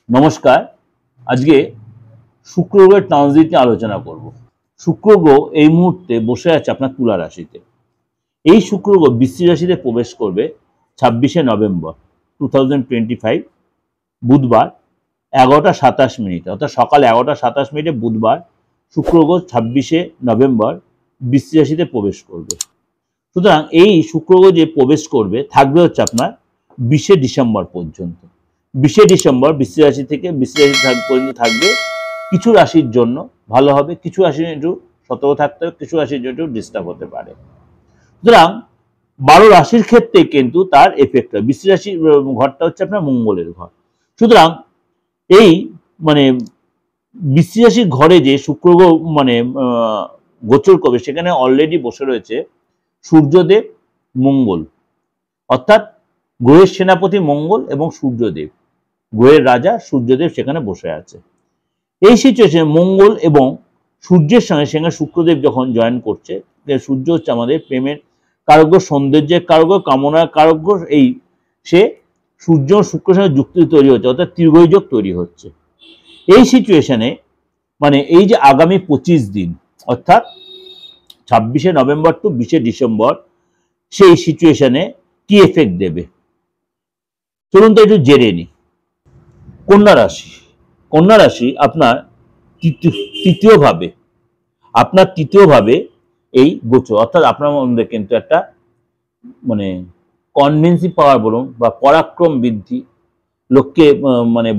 নমস্কার। আজকে শুক্র গ্রহের ট্রানজিট নিয়ে আলোচনা করব। শুক্র গ্রহ এই মুহূর্তে বসে আছে আপনার তুলা রাশিতে। এই শুক্র গ্রহ বৃশ্চিক রাশিতে প্রবেশ করবে 26শে নভেম্বর 2025 বুধবার 11:27 অর্থাৎ সকাল 11:27 বুধবার শুক্র গ্রহ 26শে নভেম্বর বৃশ্চিক রাশিতে প্রবেশ করবে। সুতরাং এই শুক্র গ্রহ যে প্রবেশ করবে থাকবে হচ্ছে আপনার 20শে ডিসেম্বর পর্যন্ত। 20শে ডিসেম্বর বৃশ্চিক রাশি থেকে বৃশ্চিক রাশি পর্যন্ত থাকবে। কিছু রাশির জন্য ভালো হবে, কিছু রাশির একটু সতর্ক থাকতে হবে, কিছু রাশির জন্য একটু ডিস্টার্ব হতে পারে। সুতরাং 12 রাশির ক্ষেত্রে কিন্তু তার এফেক্ট হয়। বৃশ্চিক রাশির ঘরটা হচ্ছে আপনার মঙ্গলের ঘর। সুতরাং এই বৃশ্চিক রাশির ঘরে যে শুক্র গ্রহ গোচর করবে সেখানে অলরেডি বসে রয়েছে সূর্যদেব, মঙ্গল, অর্থাৎ গ্রহের সেনাপতি মঙ্গল এবং সূর্যদেব, গ্রহের রাজা সূর্যদেব সেখানে বসে আছে। এই সিচুয়েশনে মঙ্গল এবং সূর্যের সঙ্গে সেখানে শুক্রদেব যখন জয়েন করছে, সূর্য হচ্ছে আমাদের প্রেমের কারক, সৌন্দর্যের কারক, কামনার কারক। এই সে সূর্য শুক্রের সঙ্গে যুক্তি তৈরি হচ্ছে, অর্থাৎ ত্রিগ্রহী যোগ তৈরি হচ্ছে। এই সিচুয়েশনে এই যে আগামী 25 দিন অর্থাৎ 26শে নভেম্বর টু 20শে ডিসেম্বর সেই সিচুয়েশনে কি এফেক্ট দেবে চলুন তো একটু জেনে নি। কন্যা রাশি, কন্যা রাশি আপনার তৃতীয়ভাবে এই গোচর, অর্থাৎ আপনার মধ্যে কিন্তু একটা কনভিন্সিং পাওয়ার বলুন বা পরাক্রম বৃদ্ধি, লোককে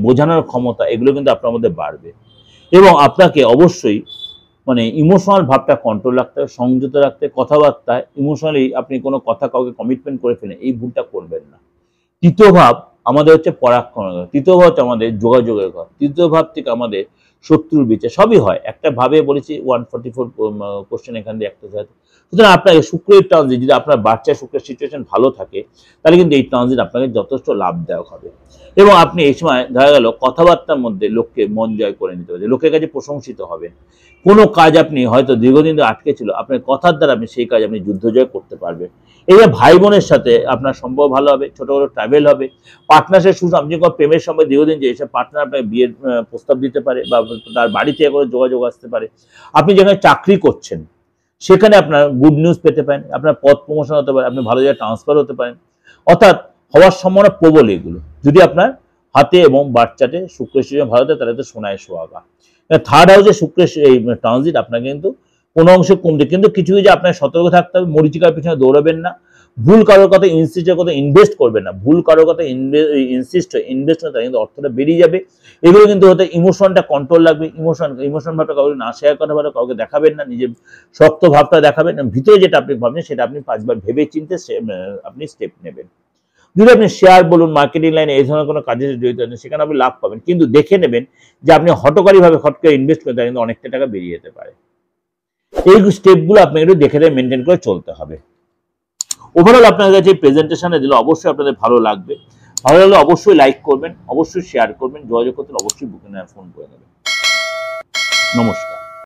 বোঝানোর ক্ষমতা, এগুলো কিন্তু আপনার মধ্যে বাড়বে। এবং আপনাকে অবশ্যই ইমোশনাল ভাবটা কন্ট্রোল রাখতে হবে, সংযত রাখতে, কথাবার্তায় ইমোশনালি আপনি কোনো কথা কাউকে কমিটমেন্ট করে ফেলেন, এই ভুলটা করবেন না। তৃতীয় ভাব আমাদের হচ্ছে পরাক্রমের ঘর, তৃতীয় ভাব হচ্ছে আমাদের যোগাযোগের ঘর, তৃতীয় ভাব থেকে আমাদের শত্রুর বিচার সবই হয়। একটা ভাবে বলেছি 144 কোশ্চেন এখান দিয়ে একটা যায়। সুতরাং আপনার শুক্রের ট্রানজিট যদি আপনার বাচ্চা শুক্রের সিচুয়েশন ভালো থাকে তাহলে কিন্তু এই ট্রানজিট আপনাকে যথেষ্ট লাভদায়ক হবে। এবং আপনি এই সময় দেখা গেল কথাবার্তার মধ্যে লোককে মন জয় করে নিতে পারবেন, লোকের কাছে প্রশংসিত হবেন। কোনো কাজ আপনি হয়তো দীর্ঘদিন ধরে আটকে ছিল, আপনার কথার দ্বারা আপনি সেই কাজ আপনি যুদ্ধ জয় করতে পারবেন। এই যে ভাই বোনের সাথে আপনার সম্পর্ক ভালো হবে, ছোটখাটো ট্রাভেল হবে, পার্টনারশিপ শুধু আপনি কোনো প্রেমের সময় দীর্ঘদিন যে এসব পার্টনার আপনাকে বিয়ের প্রস্তাব দিতে পারে বা তার বাড়ি থেকে কোনো যোগাযোগ আসতে পারে। আপনি যেখানে চাকরি করছেন সেখানে আপনার গুড নিউজ পেতে পারেন, আপনার পদ প্রমোশন হতে পারে, আপনি ভালো জায়গায় ট্রান্সফার হতে পারেন, অর্থাৎ হওয়ার সম্ভাবনা প্রবল। এগুলো যদি আপনার হাতে এবং বাচ্চাতে শুক্রের সিজন ভালো থাকে তাহলে তো সোনায় সোহাগা। থার্ড হাউসে শুক্রের এই ট্রানজিট আপনাকে কিন্তু কোনো অংশে কমবে, কিন্তু কিছু কিছু আপনার সতর্ক থাকতে হবে। মরিচিকার পিছনে দৌড়াবেন না, ভুল কারোর কথা ইনসিস্টের কথা ইনভেস্ট করবেন না, ভুল কারোর কথা ইনভেস্ট হতে কিন্তু অর্থটা বেরিয়ে যাবে। এগুলো কিন্তু হতে ইমোশনটা কন্ট্রোল লাগবে। ইমোশন ভাবটা কাউকে না শেয়ার করা ভালো, কাউকে দেখাবেন না, নিজের শক্ত ভাবটা দেখাবেন, ভিতরে যেটা আপনি ভাবছেন সেটা আপনি 5 বার ভেবে চিন্তে আপনি স্টেপ নেবেন। যদি আপনি শেয়ার বলুন, মার্কেটিং লাইনে এই ধরনের কোনো কাজে জড়িত আছেন সেখানে আপনি লাভ পাবেন, কিন্তু দেখে নেবেন যে আপনি হটকারীভাবে হট করে ইনভেস্ট করে কিন্তু অনেকটা টাকা বেরিয়ে যেতে পারে। এই স্টেপগুলো আপনাকে একটু দেখে মেনটেন করে চলতে হবে। ওভারঅল আপনাদের কাছে প্রেজেন্টেশনে দিলে অবশ্যই আপনাদের ভালো লাগবে। ভালো লাগলে অবশ্যই লাইক করবেন, অবশ্যই শেয়ার করবেন, যোগাযোগ করতে অবশ্যই বুকিং ফোন করে নেবেন। নমস্কার।